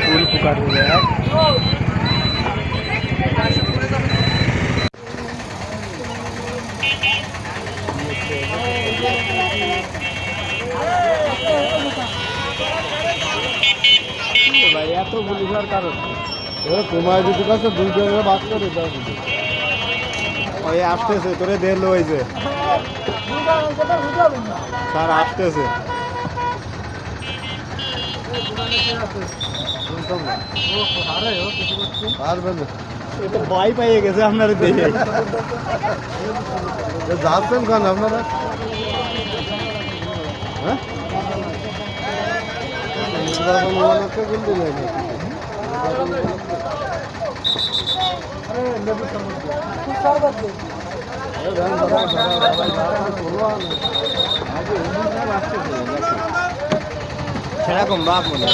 फूल फुकार हो गया है। भाई या तो पुलिस कारण তোমার যদি কাছে দুই জনের বাদ করে দাও ওই আসতেছে তোরে দের লইছে স্যার আসতেছে পারবেন तो भाई पाइए कैसे हमारे देखे যাচ্ছেন কেন আপনারা হ্যাঁ নির্বাচন উপলক্ষে কিন্তু নেই সেরকম বাপ মনে